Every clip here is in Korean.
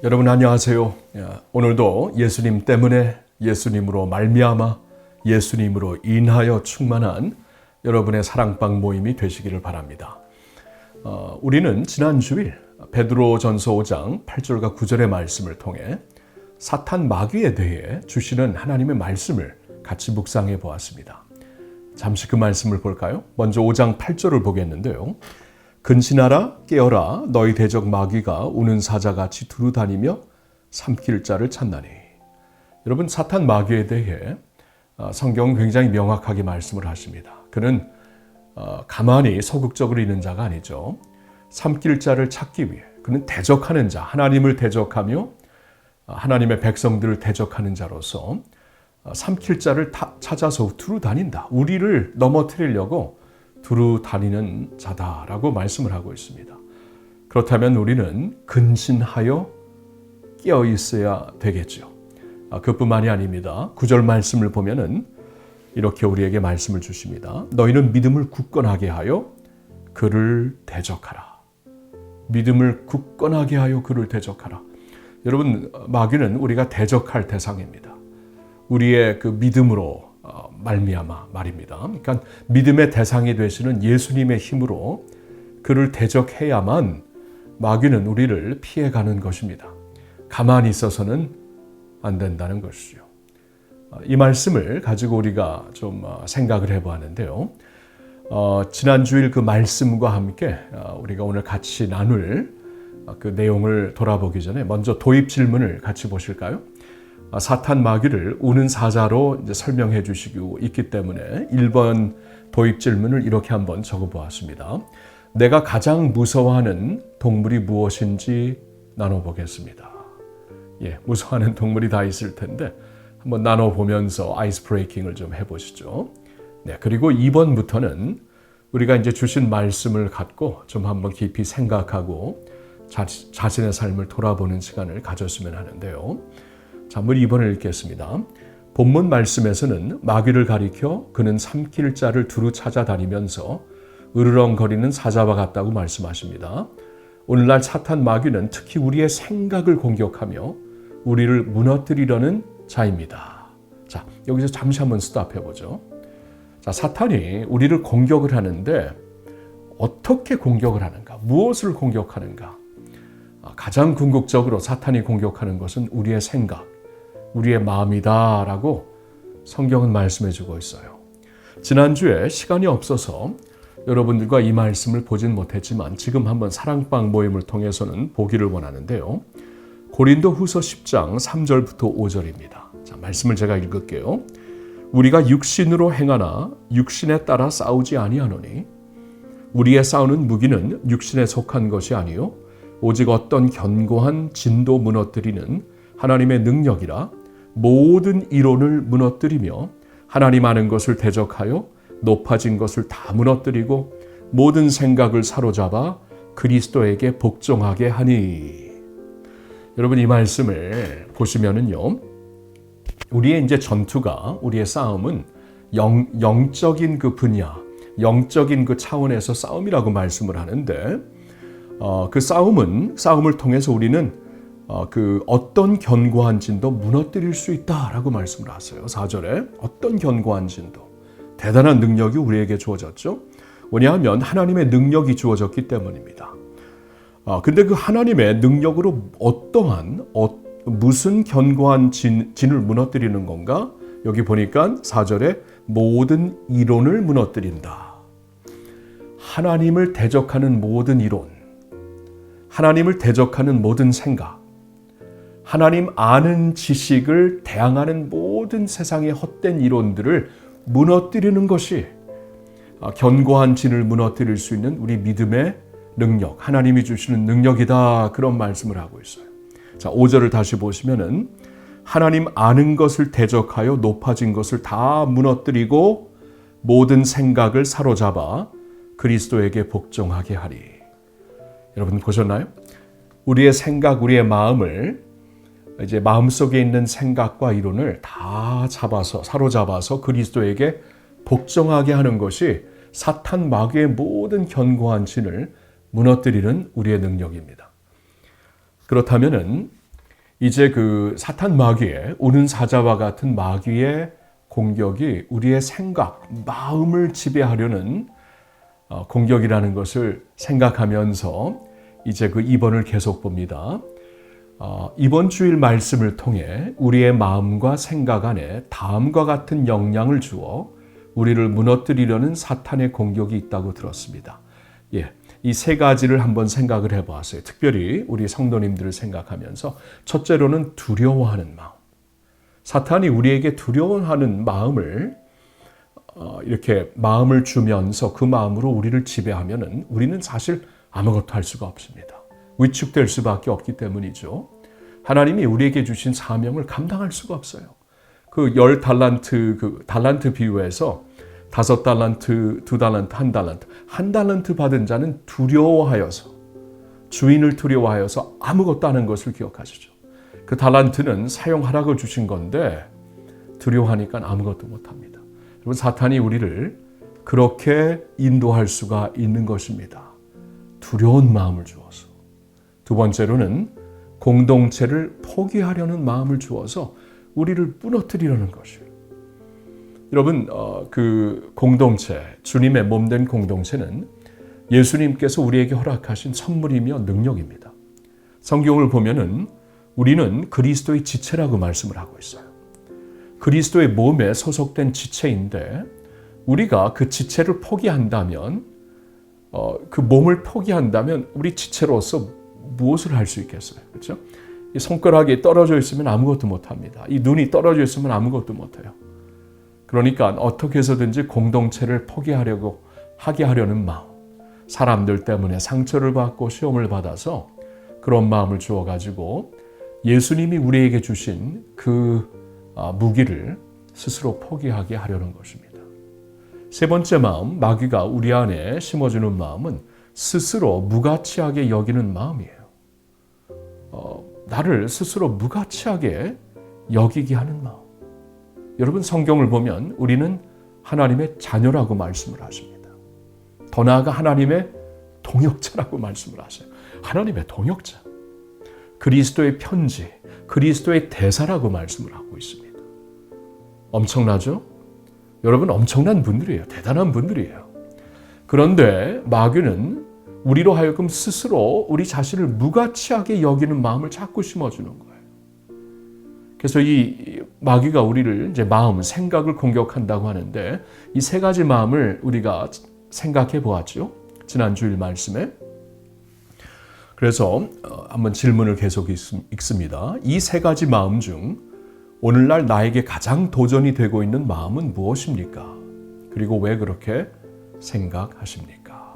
여러분 안녕하세요. 오늘도 예수님 때문에 예수님으로 말미암아 예수님으로 인하여 충만한 여러분의 사랑방 모임이 되시기를 바랍니다. 우리는 지난 주일 베드로전서 5장 8절과 9절의 말씀을 통해 사탄 마귀에 대해 주시는 하나님의 말씀을 같이 묵상해 보았습니다. 잠시 그 말씀을 볼까요? 먼저 5장 8절을 보겠는데요. 근신하라 깨어라 너희 대적 마귀가 우는 사자같이 두루다니며 삼킬 자를 찾나니. 여러분 사탄 마귀에 대해 성경은 굉장히 명확하게 말씀을 하십니다. 그는 가만히 소극적으로 있는 자가 아니죠. 삼킬 자를 찾기 위해 그는 대적하는 자, 하나님을 대적하며 하나님의 백성들을 대적하는 자로서 삼킬 자를 찾아서 두루다닌다. 우리를 넘어뜨리려고 두루 다니는 자다라고 말씀을 하고 있습니다. 그렇다면 우리는 근신하여 깨어 있어야 되겠죠. 그뿐만이 아닙니다. 9절 말씀을 보면은 이렇게 우리에게 말씀을 주십니다. 너희는 믿음을 굳건하게 하여 그를 대적하라. 믿음을 굳건하게 하여 그를 대적하라. 여러분 마귀는 우리가 대적할 대상입니다. 우리의 그 믿음으로 말미암아 말입니다. 그러니까 믿음의 대상이 되시는 예수님의 힘으로 그를 대적해야만 마귀는 우리를 피해가는 것입니다. 가만히 있어서는 안 된다는 것이죠. 이 말씀을 가지고 우리가 좀 생각을 해보았는데요. 지난 주일 그 말씀과 함께 우리가 오늘 같이 나눌 그 내용을 돌아보기 전에 먼저 도입 질문을 같이 보실까요? 사탄 마귀를 우는 사자로 이제 설명해 주시고 있기 때문에 1번 도입 질문을 이렇게 한번 적어 보았습니다. 내가 가장 무서워하는 동물이 무엇인지 나눠보겠습니다. 무서워하는 동물이 다 있을 텐데 한번 나눠보면서 아이스 브레이킹을 좀 해보시죠. 그리고 2번부터는 우리가 이제 주신 말씀을 갖고 좀 한번 깊이 생각하고 자신의 삶을 돌아보는 시간을 가졌으면 하는데요. 자, 한번 2번을 읽겠습니다. 본문 말씀에서는 마귀를 가리켜 그는 삼킬 자를 두루 찾아다니면서 으르렁거리는 사자와 같다고 말씀하십니다. 오늘날 사탄 마귀는 특히 우리의 생각을 공격하며 우리를 무너뜨리려는 자입니다. 자, 여기서 잠시 한번 스톱해보죠. 자, 사탄이 우리를 공격을 하는데 어떻게 공격을 하는가? 무엇을 공격하는가? 가장 궁극적으로 사탄이 공격하는 것은 우리의 생각, 우리의 마음이다라고 성경은 말씀해주고 있어요. 지난주에 시간이 없어서 여러분들과 이 말씀을 보진 못했지만 지금 한번 사랑방 모임을 통해서는 보기를 원하는데요. 고린도후서 10장 3절부터 5절입니다. 자, 말씀을 제가 읽을게요. 우리가 육신으로 행하나 육신에 따라 싸우지 아니하노니 우리의 싸우는 무기는 육신에 속한 것이 아니요 오직 어떤 견고한 진도 무너뜨리는 하나님의 능력이라 모든 이론을 무너뜨리며 하나님 아는 것을 대적하여 높아진 것을 다 무너뜨리고 모든 생각을 사로잡아 그리스도에게 복종하게 하니. 여러분 이 말씀을 보시면은요. 우리의 이제 전투가 우리의 싸움은 영적인 그 분야, 영적인 그 차원에서 싸움이라고 말씀을 하는데 그 싸움을 통해서 우리는 그 어떤 견고한 진도 무너뜨릴 수 있다라고 말씀을 하세요. 4절에 어떤 견고한 진도. 대단한 능력이 우리에게 주어졌죠. 왜냐하면 하나님의 능력이 주어졌기 때문입니다. 근데 그 하나님의 능력으로 무슨 견고한 진을 무너뜨리는 건가? 여기 보니까 4절에 모든 이론을 무너뜨린다. 하나님을 대적하는 모든 이론, 하나님을 대적하는 모든 생각, 하나님 아는 지식을 대항하는 모든 세상의 헛된 이론들을 무너뜨리는 것이 견고한 진을 무너뜨릴 수 있는 우리 믿음의 능력, 하나님이 주시는 능력이다. 그런 말씀을 하고 있어요. 자, 5절을 다시 보시면은 하나님 아는 것을 대적하여 높아진 것을 다 무너뜨리고 모든 생각을 사로잡아 그리스도에게 복종하게 하리. 여러분 보셨나요? 우리의 생각, 우리의 마음을 이제 마음속에 있는 생각과 이론을 다 사로잡아서 그리스도에게 복종하게 하는 것이 사탄 마귀의 모든 견고한 진을 무너뜨리는 우리의 능력입니다. 그렇다면은 이제 그 사탄 마귀의 오는 사자와 같은 마귀의 공격이 우리의 생각, 마음을 지배하려는 공격이라는 것을 생각하면서 이제 그 2번을 계속 봅니다. 이번 주일 말씀을 통해 우리의 마음과 생각 안에 다음과 같은 영향을 주어 우리를 무너뜨리려는 사탄의 공격이 있다고 들었습니다. 이 세 가지를 한번 생각을 해보았어요. 특별히 우리 성도님들을 생각하면서 첫째로는 두려워하는 마음. 사탄이 우리에게 두려워하는 마음을 이렇게 마음을 주면서 그 마음으로 우리를 지배하면은 우리는 사실 아무것도 할 수가 없습니다. 위축될 수밖에 없기 때문이죠. 하나님이 우리에게 주신 사명을 감당할 수가 없어요. 그 10달란트 그 달란트 비유에서 5달란트, 2달란트, 1달란트. 1달란트 받은 자는 두려워하여서 주인을 두려워하여서 아무것도 안 한 것을 기억하시죠. 그 달란트는 사용하라고 주신 건데 두려워하니까 아무것도 못합니다. 여러분 사탄이 우리를 그렇게 인도할 수가 있는 것입니다. 두려운 마음을 주어서. 두 번째로는 공동체를 포기하려는 마음을 주어서 우리를 무너뜨리려는 것이에요. 여러분 그 공동체, 주님의 몸된 공동체는 예수님께서 우리에게 허락하신 선물이며 능력입니다. 성경을 보면은 우리는 그리스도의 지체라고 말씀을 하고 있어요. 그리스도의 몸에 소속된 지체인데 우리가 그 지체를 포기한다면 그 몸을 포기한다면 우리 지체로서 무엇을 할 수 있겠어요? 그렇죠? 이 손가락이 떨어져 있으면 아무것도 못합니다. 이 눈이 떨어져 있으면 아무것도 못해요. 그러니까 어떻게 해서든지 공동체를 하게 하려는 마음, 사람들 때문에 상처를 받고 시험을 받아서 그런 마음을 주어가지고 예수님이 우리에게 주신 그 무기를 스스로 포기하게 하려는 것입니다. 세 번째 마음, 마귀가 우리 안에 심어주는 마음은 스스로 무가치하게 여기는 마음이에요. 나를 스스로 무가치하게 여기게 하는 마음. 여러분 성경을 보면 우리는 하나님의 자녀라고 말씀을 하십니다. 더 나아가 하나님의 동역자라고 말씀을 하세요. 하나님의 동역자. 그리스도의 편지, 그리스도의 대사라고 말씀을 하고 있습니다. 엄청나죠? 여러분 엄청난 분들이에요. 대단한 분들이에요. 그런데 마귀는 우리로 하여금 스스로 우리 자신을 무가치하게 여기는 마음을 자꾸 심어주는 거예요. 그래서 이 마귀가 우리를 이제 마음, 생각을 공격한다고 하는데 이 세 가지 마음을 우리가 생각해 보았죠. 지난 주일 말씀에. 그래서 한번 질문을 계속 읽습니다. 이 세 가지 마음 중 오늘날 나에게 가장 도전이 되고 있는 마음은 무엇입니까? 그리고 왜 그렇게 생각하십니까?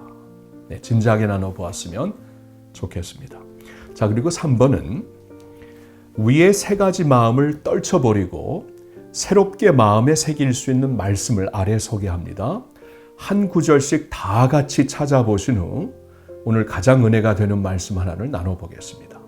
네, 진지하게 나눠보았으면 좋겠습니다. 자, 그리고 3번은 위의 세 가지 마음을 떨쳐버리고 새롭게 마음에 새길 수 있는 말씀을 아래 소개합니다. 한 구절씩 다 같이 찾아보신 후 오늘 가장 은혜가 되는 말씀 하나를 나눠보겠습니다.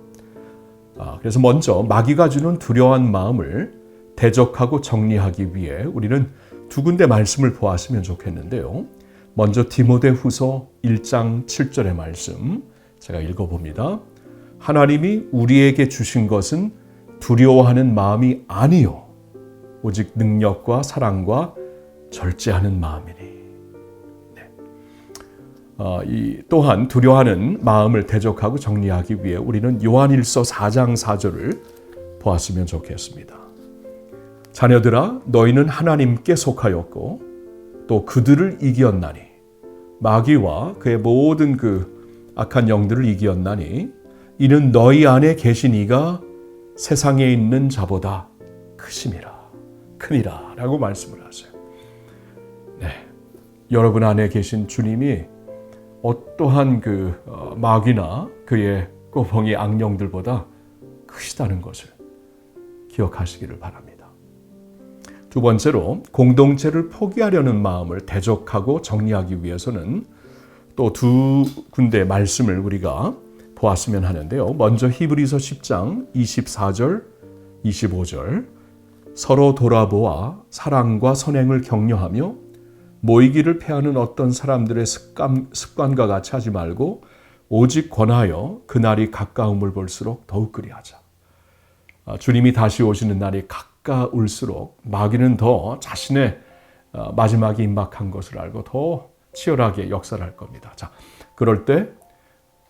그래서 먼저 마귀가 주는 두려워한 마음을 대적하고 정리하기 위해 우리는 두 군데 말씀을 보았으면 좋겠는데요. 먼저 디모데후서 1장 7절의 말씀 제가 읽어봅니다. 하나님이 우리에게 주신 것은 두려워하는 마음이 아니요 오직 능력과 사랑과 절제하는 마음이니. 또한 두려워하는 마음을 대적하고 정리하기 위해 우리는 요한일서 4장 4절을 보았으면 좋겠습니다. 자녀들아 너희는 하나님께 속하였고 또 그들을 이기었나니 마귀와 그의 모든 그 악한 영들을 이기었나니 이는 너희 안에 계신 이가 세상에 있는 자보다 크니라 라고 말씀을 하세요. 네, 여러분 안에 계신 주님이 어떠한 그 마귀나 그의 꼬봉이 악령들보다 크시다는 것을 기억하시기를 바랍니다. 두 번째로 공동체를 포기하려는 마음을 대적하고 정리하기 위해서는 또 두 군데 말씀을 우리가 보았으면 하는데요. 먼저 히브리서 10장 24절, 25절 서로 돌아보아 사랑과 선행을 격려하며 모이기를 패하는 어떤 사람들의 습관과 같이 하지 말고 오직 권하여 그날이 가까움을 볼수록 더욱 그리하자. 주님이 다시 오시는 날이 가까울수록 마귀는 더 자신의 마지막이 임박한 것을 알고 더 치열하게 역사를 할 겁니다. 자, 그럴 때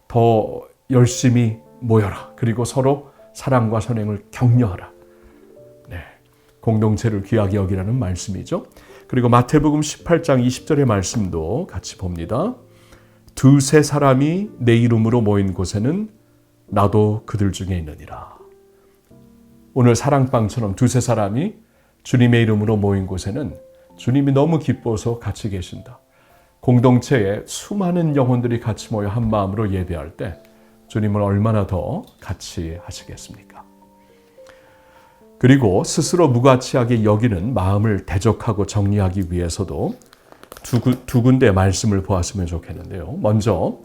더 열심히 모여라. 그리고 서로 사랑과 선행을 격려하라. 네, 공동체를 귀하게 여기라는 말씀이죠. 그리고 마태복음 18장 20절의 말씀도 같이 봅니다. 두세 사람이 내 이름으로 모인 곳에는 나도 그들 중에 있느니라. 오늘 사랑방처럼 두세 사람이 주님의 이름으로 모인 곳에는 주님이 너무 기뻐서 같이 계신다. 공동체에 수많은 영혼들이 같이 모여 한 마음으로 예배할 때 주님은 얼마나 더 같이 하시겠습니까? 그리고 스스로 무가치하게 여기는 마음을 대적하고 정리하기 위해서도 두 군데 말씀을 보았으면 좋겠는데요. 먼저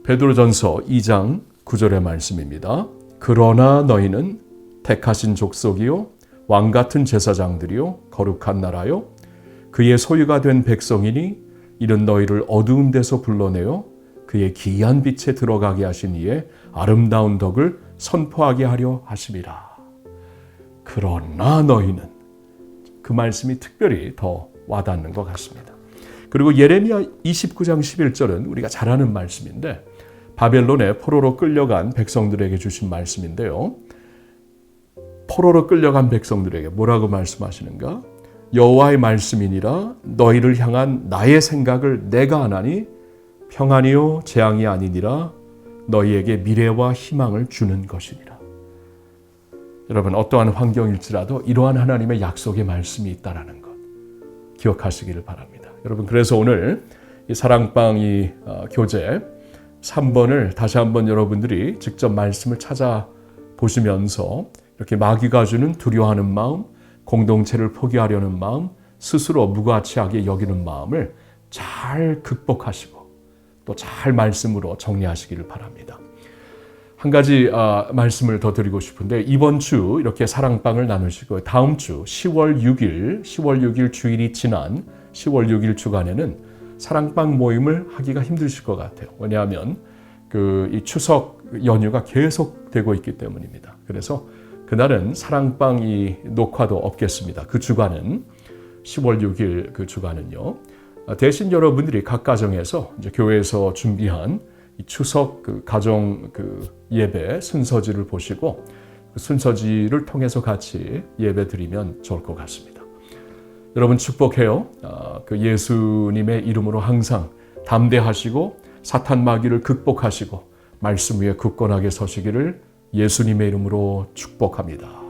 베드로전서 2장 9절의 말씀입니다. 그러나 너희는 택하신 족속이요 왕같은 제사장들이요 거룩한 나라요 그의 소유가 된 백성이니 이는 너희를 어두운 데서 불러내어 그의 기이한 빛에 들어가게 하신 이의 아름다운 덕을 선포하게 하려 하심이라. 그러나 너희는, 그 말씀이 특별히 더 와닿는 것 같습니다. 그리고 예레미야 29장 11절은 우리가 잘 아는 말씀인데 바벨론에 포로로 끌려간 백성들에게 주신 말씀인데요. 포로로 끌려간 백성들에게 뭐라고 말씀하시는가? 여호와의 말씀이니라 너희를 향한 나의 생각을 내가 아나니 평안이요 재앙이 아니니라 너희에게 미래와 희망을 주는 것이니라. 여러분 어떠한 환경일지라도 이러한 하나님의 약속의 말씀이 있다라는 것 기억하시기를 바랍니다. 여러분 그래서 오늘 이 사랑방 이 교재 3번을 다시 한번 여러분들이 직접 말씀을 찾아보시면서 이렇게 마귀가 주는 두려워하는 마음, 공동체를 포기하려는 마음, 스스로 무가치하게 여기는 마음을 잘 극복하시고 또 잘 말씀으로 정리하시기를 바랍니다. 한 가지 말씀을 더 드리고 싶은데 이번 주 이렇게 사랑방을 나누시고 다음 주 10월 6일 주일이 지난 10월 6일 주간에는 사랑방 모임을 하기가 힘드실 것 같아요. 왜냐하면 이 추석 연휴가 계속되고 있기 때문입니다. 그래서 그날은 사랑방 이 녹화도 없겠습니다. 그 주간은 10월 6일 그 주간은요. 대신 여러분들이 각 가정에서 이제 교회에서 준비한 이 추석 그 가정 그 예배 순서지를 보시고 그 순서지를 통해서 같이 예배 드리면 좋을 것 같습니다. 여러분 축복해요. 그 예수님의 이름으로 항상 담대하시고 사탄 마귀를 극복하시고 말씀 위에 굳건하게 서시기를 예수님의 이름으로 축복합니다.